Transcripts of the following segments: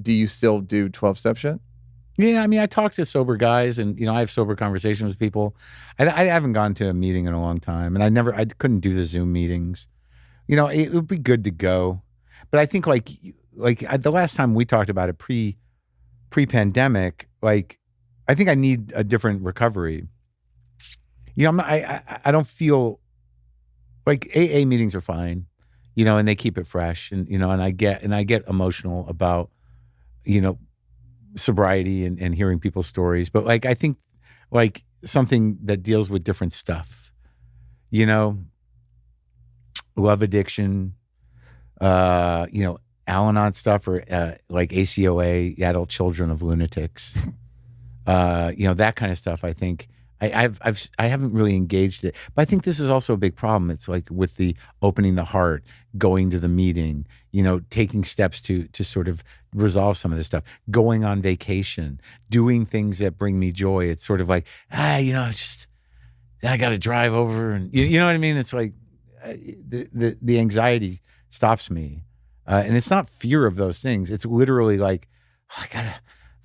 do you still do 12-step shit? Yeah, I mean, I talk to sober guys, and I have sober conversations with people. I haven't gone to a meeting in a long time, and I couldn't do the Zoom meetings. It would be good to go, but I think like the last time we talked about it pre-pandemic, like I think I need a different recovery. I don't feel like AA meetings are fine, and they keep it fresh, and and I get emotional about sobriety and hearing people's stories, but like I think like something that deals with different stuff, love addiction, Al-Anon stuff, or like ACOA, Adult Children of Lunatics, that kind of stuff. I think I haven't really engaged it, but I think this is also a big problem. It's like with the opening the heart, going to the meeting, taking steps to sort of resolve some of this stuff, going on vacation, doing things that bring me joy. It's sort of like, I got to drive over, and you know what I mean? It's like the anxiety stops me. And it's not fear of those things. It's literally like, I got to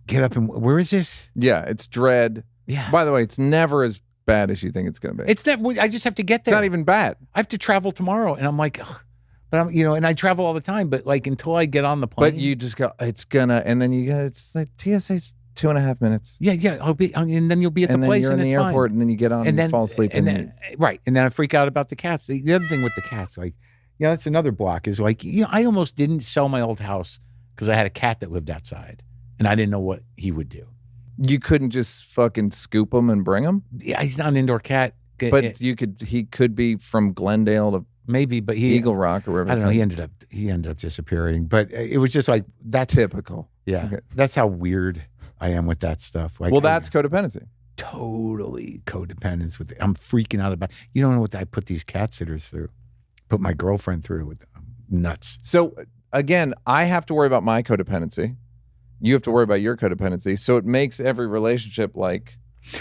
get up and, where is this? Yeah, it's dread. Yeah. By the way, it's never as bad as you think it's going to be. It's that I just have to get there. It's not even bad. I have to travel tomorrow, and I'm like, ugh. But I'm, and I travel all the time, but like until I get on the plane. But you just go, it's gonna, and then it's like TSA's 2.5 minutes. Yeah. And then you'll be at the place, and you're in the airport, and then you get on and you fall asleep. And then I freak out about the cats. The other thing with the cats, like, that's another block is like, I almost didn't sell my old house because I had a cat that lived outside, and I didn't know what he would do. You couldn't just fucking scoop him and bring him? Yeah, he's not an indoor cat. But he could be from Glendale to maybe, but Eagle Rock or wherever. I don't know. He ended up disappearing, but it was just like that's typical. Yeah, okay. That's how weird I am with that stuff. Like, well, that's codependency. Totally codependence with it. I'm freaking out about. You don't know what I put these cat sitters through. Put my girlfriend through with nuts. So again, I have to worry about my codependency. You have to worry about your codependency. So it makes every relationship like.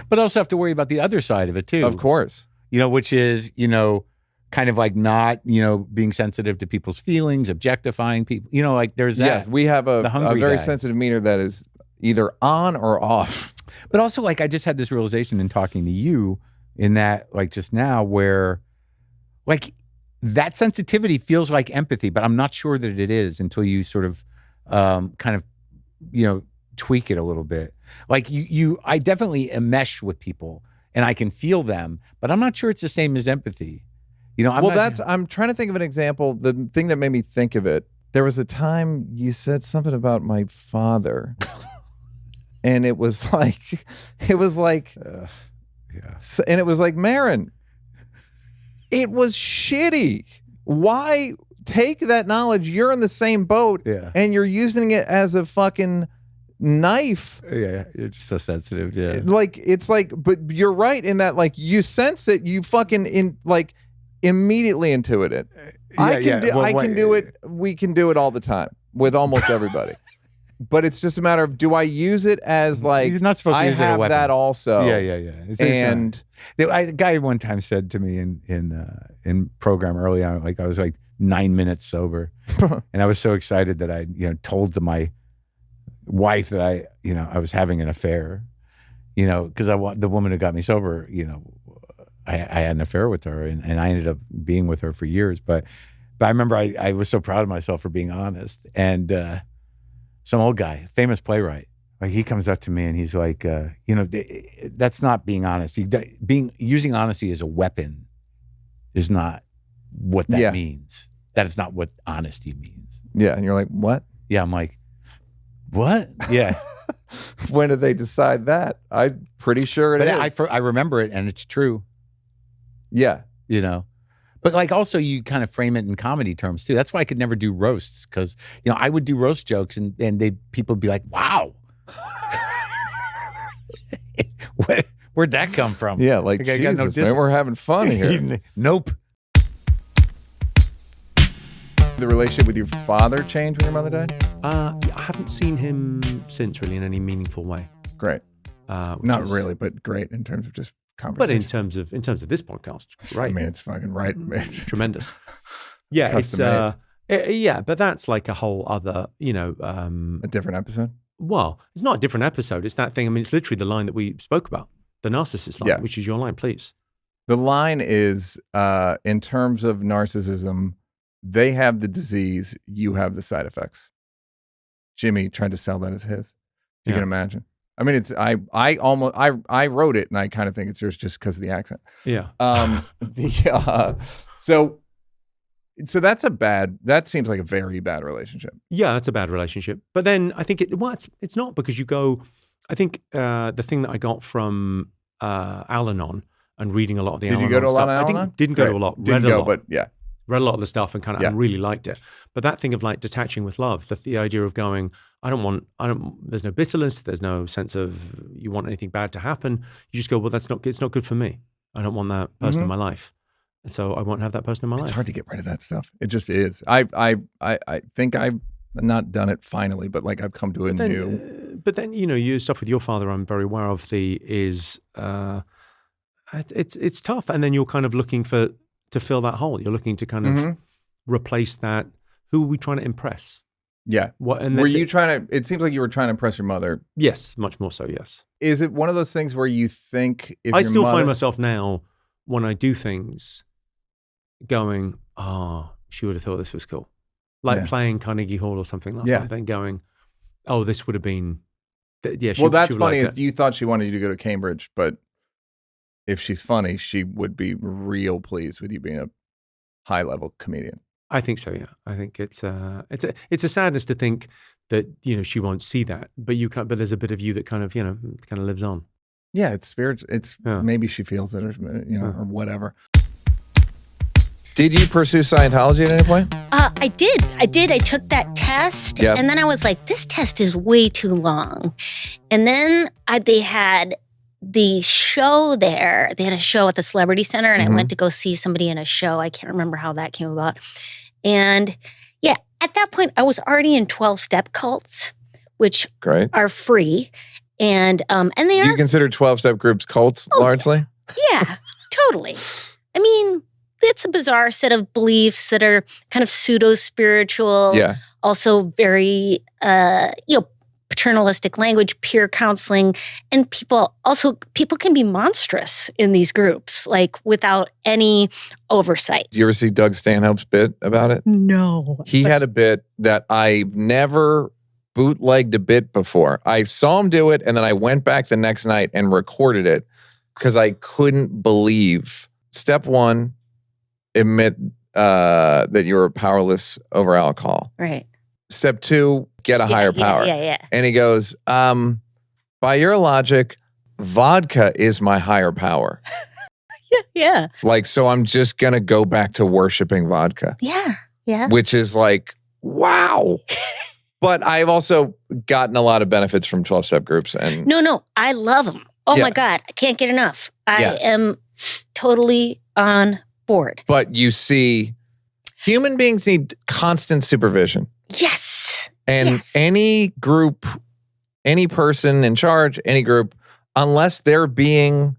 But also have to worry about the other side of it too. Of course. Which is, kind of like not, being sensitive to people's feelings, objectifying people. Like there's that. Yeah, we have a very sensitive meter that is either on or off. But also, like, I just had this realization in talking to you in that, like, just now where, like, that sensitivity feels like empathy, but I'm not sure that it is until you sort of kind of, tweak it a little bit. Like I definitely mesh with people and I can feel them, but I'm not sure it's the same as empathy. I'm trying to think of an example. The thing that made me think of it, there was a time you said something about my father and it was like, yeah. And it was like, Maron, it was shitty. Why take that knowledge? You're in the same boat, yeah, and you're using it as a fucking knife. Yeah, you're just so sensitive. Yeah, like it's like, but you're right in that, like, you sense it, you fucking immediately intuit it. I can do it. We can do it all the time with almost everybody. But it's just a matter of, do I use it as like, you're not supposed to use it as a weapon. That also. Yeah. A guy one time said to me in program early on, like I was like 9 minutes sober, and I was so excited that I told to my wife that I was having an affair, because the woman who got me sober, I had an affair with her, and I ended up being with her for years. But I remember I was so proud of myself for being honest, and some old guy, famous playwright, like he comes up to me and he's like, that's not being honest. Using honesty as a weapon is not what that means. That is not what honesty means. Yeah, and you're like, what? Yeah, I'm like, what? Yeah. When did they decide that? I'm pretty sure it is. I remember it, and it's true. Yeah. But like also you kind of frame it in comedy terms too. That's why I could never do roasts, because I would do roast jokes and people would be like, wow. Where'd that come from? Yeah, like Jesus, man, we're having fun here. Nope. The relationship with your father changed when your mother died? I haven't seen him since really in any meaningful way. Great. Not really, but great in terms of just conversation. But in terms of this podcast, right? I mean, it's fucking right. It's tremendous. Yeah, Yeah, but that's like a whole other, A different episode? well, it's not a different episode. It's that thing. I mean, it's literally the line that we spoke about, the narcissist line, which is your line, please. The line is, in terms of narcissism, they have the disease, you have the side effects. Jimmy tried to sell that as his. You can imagine. I mean, it's I wrote it, and I kind of think it's yours just because of the accent. Yeah. So that seems like a very bad relationship. Yeah, that's a bad relationship. But then I think it's not, because you go, I think the thing that I got from Al-Anon and reading a lot of the Al-Anon Did you go to a lot of stuff, Al-Anon? didn't go to a lot, read a lot. But yeah. Read a lot of the stuff and kind of and really liked it. But that thing of like detaching with love, the idea of going, there's no bitterness, there's no sense of you want anything bad to happen. You just go, well, it's not good for me. I don't want that person in my life. And so I won't have that person in my life. It's hard to get rid of that stuff. It just is. I think I've not done it finally, but like I've come to a new. But then, your stuff with your father, I'm very aware of it's tough. And then you're kind of looking to fill that hole. You're looking to kind of replace that. Who are we trying to impress? Yeah. Were you trying to, it seems like you were trying to impress your mother. Yes, much more so, yes. Is it one of those things where you think if I still find myself now, when I do things, going, she would have thought this was cool. Like playing Carnegie Hall or something last night, then going, this would have been, well, that's funny. Is you thought she wanted you to go to Cambridge, but if she's funny, she would be real pleased with you being a high-level comedian. I think so. Yeah, I think it's a sadness to think that she won't see that, but but there's a bit of you that kind of lives on. Yeah, it's spiritual. Maybe she feels it, or or whatever. Did you pursue Scientology at any point? I did. I took that test, and then I was like, this test is way too long. And then they had the show there. They had a show at the Celebrity Center, and I went to go see somebody in a show. I can't remember how that came about. And at that point, I was already in 12-step cults, which are free. And they are. You consider 12-step groups cults largely? Yeah, totally. I mean, it's a bizarre set of beliefs that are kind of pseudo-spiritual. Yeah. Also very, paternalistic language, peer counseling, and people can be monstrous in these groups, like without any oversight. Do you ever see Doug Stanhope's bit about it? No. He had a bit that I never bootlegged a bit before. I saw him do it, and then I went back the next night and recorded it because I couldn't believe. Step one, admit that you're powerless over alcohol. Right. Step two, get a higher power. Yeah. And he goes, by your logic, vodka is my higher power. Yeah. Like, so I'm just going to go back to worshiping vodka. Yeah. Which is like, wow. But I've also gotten a lot of benefits from 12-step groups. And No, I love them. Oh my God, I can't get enough. I am totally on board. But you see, human beings need constant supervision. Yes. And any group, any person in charge, any group, unless there's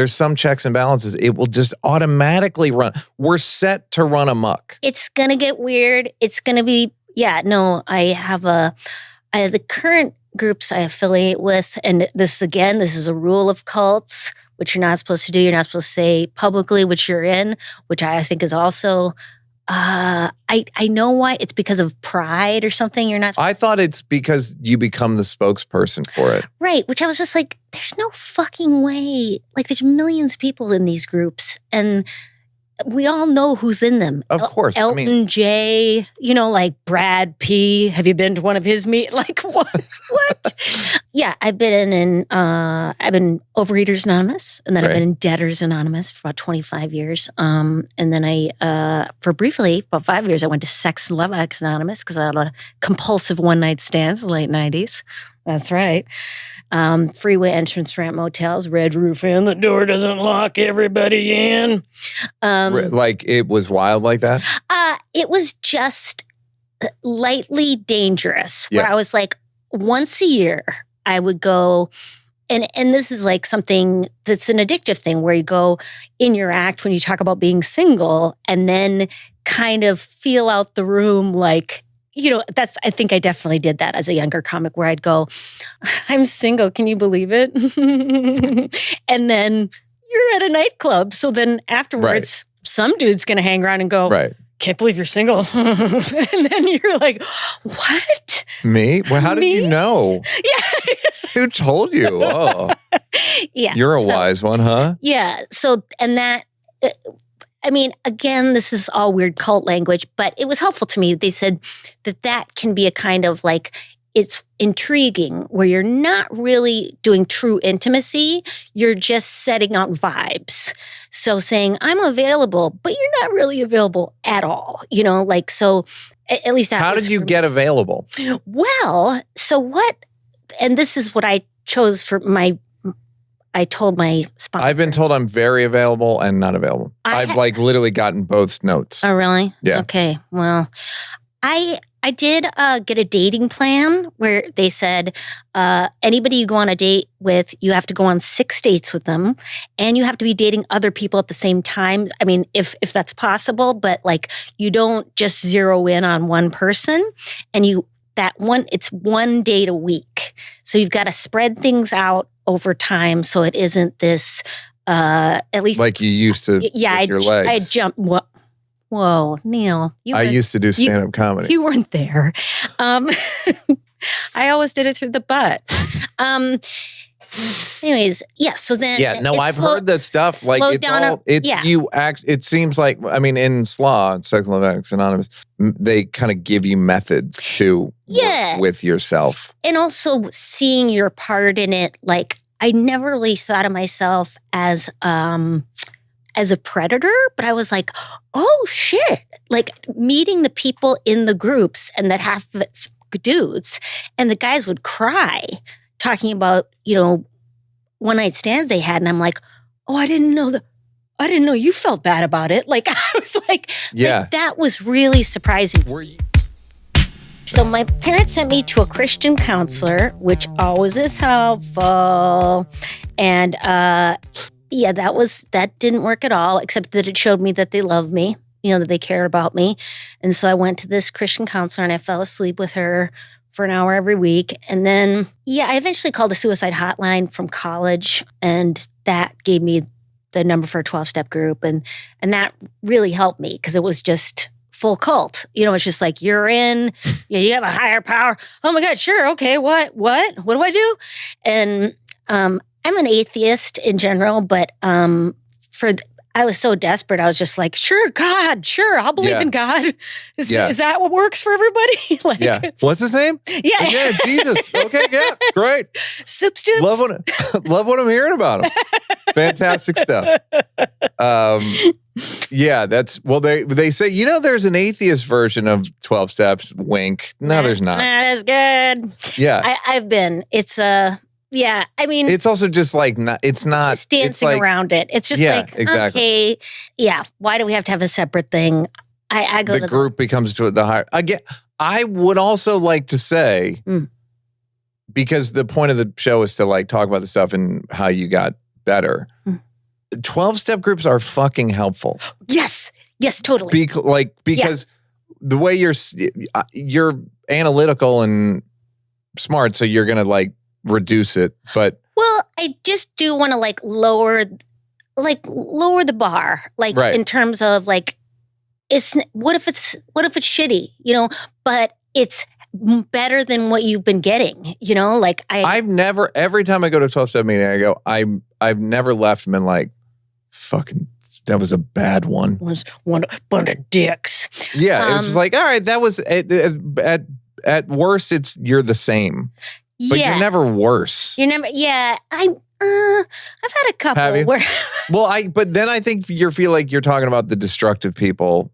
some checks and balances, it will just automatically run. We're set to run amok. It's going to get weird. It's going to be, I have the current groups I affiliate with, and this is a rule of cults, which you're not supposed to do. You're not supposed to say publicly which you're in, which I think is also, I know why. It's because of pride or something. You're not. I thought it's because you become the spokesperson for it. Right. Which I was just like, there's no fucking way. Like, there's millions of people in these groups, and we all know who's in them. Of course. Elton J, like Brad P. Have you been to one of his meetings? Like, what? Yeah, I've been Overeaters Anonymous, and then I've been in Debtors Anonymous for about 25 years. And then for briefly, about 5 years, I went to Sex and Love Addicts Anonymous because I had a lot of compulsive one-night stands in the late 90s. That's right. Freeway entrance ramp motels, Red Roof Inn, the door doesn't lock everybody in. Like it was wild like that? It was just lightly dangerous. Where I was like, once a year, I would go, and this is like something that's an addictive thing where you go in your act when you talk about being single, and then kind of feel out the room, like, I think I definitely did that as a younger comic, where I'd go, I'm single, can you believe it? And then you're at a nightclub. So then afterwards, some dude's going to hang around and go, can't believe you're single. And then you're like, what? Me? Well, how did you know? Yeah. Who told you? Oh. Yeah. You're a wise one, huh? Yeah. So, and that, I mean, again, this is all weird cult language, but it was helpful to me. They said that can be a kind of like, it's intriguing, where you're not really doing true intimacy. You're just setting out vibes. So saying, I'm available, but you're not really available at all. So at least that How did you get available? Well, so what, and this is what I chose for I told my sponsor. I've been told I'm very available and not available. I've literally gotten both notes. Oh, really? Yeah. Okay. Well, I did get a dating plan where they said anybody you go on a date with, you have to go on 6 dates with them, and you have to be dating other people at the same time. I mean, if that's possible, but like you don't just zero in on one person, and it's 1 date a week. So you've got to spread things out over time, so it isn't this at least like you used to. Yeah, with your legs. I jumped. Whoa, Neal! I used to do stand-up comedy. You weren't there. I always did it through the butt. Anyways, yeah. So then, I've heard that stuff. Like it seems like, I mean, in SLA, Sex and Love Addicts Anonymous, they kind of give you methods to work with yourself, and also seeing your part in it. Like, I never really thought of myself as a predator, but I was like, oh shit! Like meeting the people in the groups, and that half of it's dudes, and the guys would cry talking about, one night stands they had. And I'm like, oh, I didn't know you felt bad about it. Like, I was like, that was really surprising. So my parents sent me to a Christian counselor, which always is helpful. And that didn't work at all, except that it showed me that they love me, that they care about me. And so I went to this Christian counselor, and I fell asleep with her for an hour every week. And then, I eventually called a suicide hotline from college, and that gave me the number for a 12-step group. And that really helped me, because it was just full cult. It's just like, you're in, you have a higher power. Oh my God, sure. Okay. What do I do? And I'm an atheist in general, but I was so desperate. I was just like, sure, God, sure, I'll believe in God. Is that what works for everybody? What's his name? Yeah, Jesus. Okay, yeah, great. Soup Stoops. Love what I'm hearing about him. Fantastic stuff. They say, there's an atheist version of 12 Steps. Wink. No, there's not. That is good. Yeah, I've been. It's yeah, I mean, it's also just like it's not just dancing around it. It's just like, exactly. Okay, why do we have to have a separate thing? I go the to group becomes to the higher. Again, I would also like to say, because the point of the show is to like talk about the stuff and how you got better. 12-step groups are fucking helpful. Yes, totally. Because the way you're analytical and smart, so you're gonna like reduce it, but I just do want to lower the bar, in terms of what if it's shitty, but it's better than what you've been getting, I've never, every time I go to a 12-step meeting, I go, I've never left and been like, fucking, that was a bad one. Was one bunch of dicks. Yeah, it was just like, all right, that was at worst, you're the same. But you're never worse. You're never. Yeah, I've had a couple. Have you? Where but then I think you feel like you're talking about the destructive people,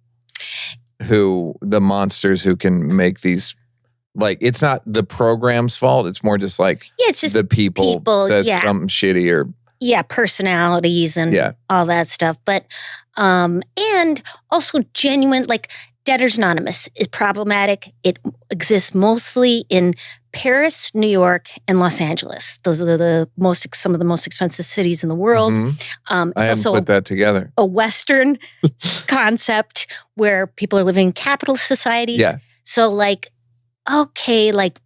the monsters who can make these. Like, it's not the program's fault. It's more just like it's just the people says something shitty or personalities and all that stuff. But and also genuine Debtors Anonymous is problematic. It exists mostly in Paris, New York, and Los Angeles. Those are some of the most expensive cities in the world. I haven't put that together. A Western concept where people are living in capitalist societies. Yeah. So like, okay, like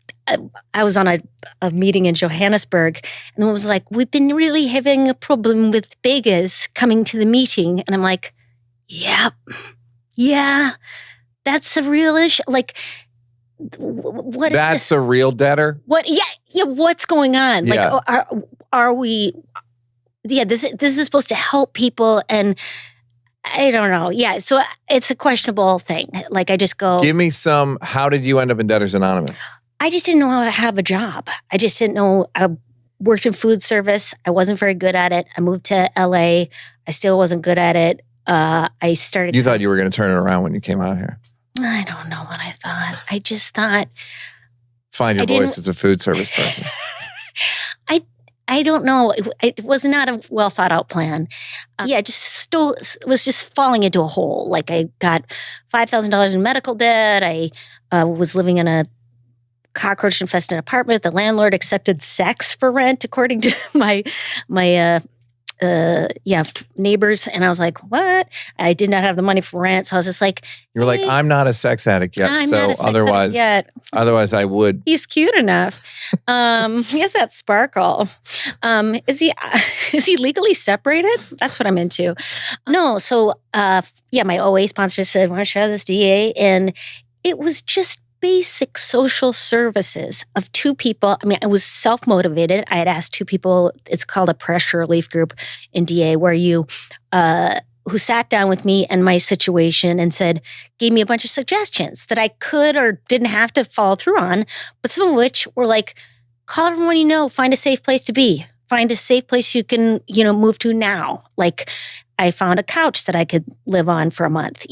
I was on a meeting in Johannesburg, and it was like, we've been really having a problem with beggars coming to the meeting. And I'm like, yep, yeah, that's a real issue. Like, what is That's this? a real debtor? What? Yeah. What's going on? Yeah. Like, are we? Yeah, this is supposed to help people, and I don't know. Yeah, so it's a questionable thing. Like, I just go, Give me some. How did you end up in Debtors Anonymous? I just didn't know how to have a job. I just didn't know. I worked in food service. I wasn't very good at it. I moved to LA. I still wasn't good at it. I started. You thought you were going to turn it around when you came out here. I don't know what I thought. I just thought. Find your voice as a food service person. I don't know. It was not a well thought out plan. Was just falling into a hole. Like, I got $5,000 in medical debt. I was living in a cockroach infested apartment. The landlord accepted sex for rent, according to my neighbors. And I was like, what? I did not have the money for rent. So I was just like, You were like, I'm not a sex addict yet. I'm so not a sex otherwise, addict yet. Otherwise I would. He's cute enough. He has that sparkle. Is he legally separated? That's what I'm into. No. So, my OA sponsor said, want to share this DA? And it was just basic social services of two people. I mean, I was self-motivated. I had asked two people, it's called a pressure relief group in DA, where you, who sat down with me and my situation and gave me a bunch of suggestions that I could or didn't have to follow through on, but some of which were like, call everyone you know, find a safe place to be, find a safe place you can, move to now. Like, I found a couch that I could live on for a month,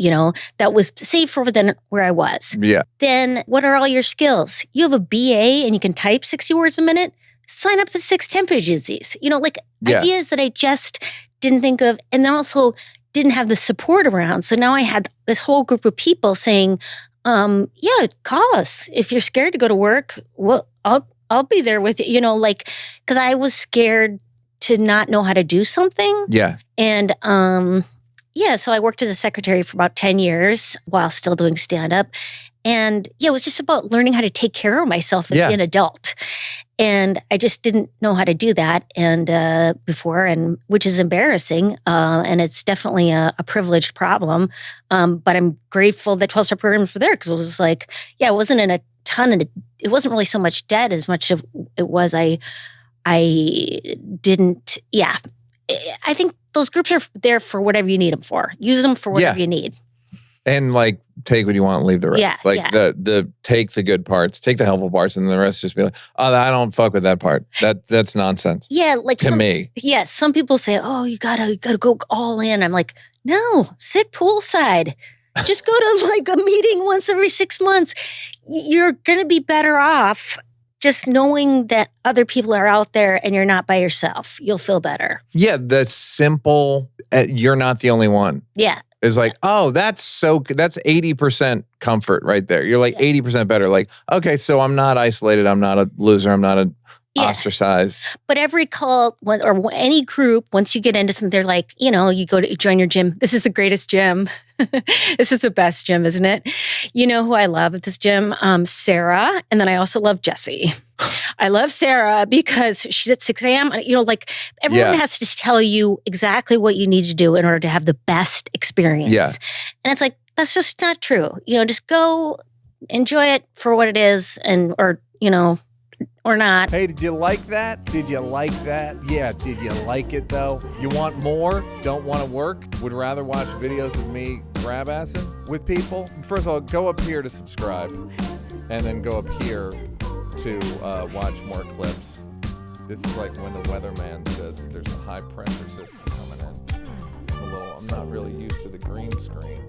that was safer than where I was. Yeah. Then what are all your skills? You have a BA and you can type 60 words a minute. Sign up for 6 temp agencies. Ideas that I just didn't think of, and then also didn't have the support around. So now I had this whole group of people saying, call us. If you're scared to go to work, well, I'll be there with you, because I was scared to not know how to do something. Yeah. And so I worked as a secretary for about 10 years while still doing stand-up. And it was just about learning how to take care of myself as an adult. And I just didn't know how to do that before, which is embarrassing. And it's definitely a privileged problem. But I'm grateful that 12-step programs were there, because it was like, it wasn't in a ton of, it wasn't really so much debt as much of it was I didn't, I think those groups are there for whatever you need them for. Use them for whatever you need. And like, take what you want and leave the rest. Yeah, the take the good parts, take the helpful parts, and the rest just be like, oh, I don't fuck with that part. That's nonsense. Yeah, like to me. Yeah, some people say, oh, you gotta go all in. I'm like, no, sit poolside. Just go to like a meeting once every 6 months. You're gonna be better off just knowing that other people are out there and you're not by yourself. You'll feel better. Yeah, that's simple. You're not the only one. Yeah. It's like, that's 80% comfort right there. You're like 80% better. Like, okay, so I'm not isolated. I'm not a loser. I'm not a ostracized. But every cult or any group, once you get into something, they're like, you go to join your gym. This is the greatest gym. This is the best gym, isn't it? You know who I love at this gym? Sarah. And then I also love Jessie. I love Sarah because she's at 6 a.m. Like everyone has to tell you exactly what you need to do in order to have the best experience. Yeah. And it's like, that's just not true. Just go enjoy it for what it is or not. Hey, did you like that? Did you like that? Yeah, did you like it though? You want more? Don't want to work? Would rather watch videos of me grab-assing with people? First of all, go up here to subscribe and then go up here to watch more clips. This is like when the weatherman says there's a high pressure system coming in. I'm not really used to the green screen.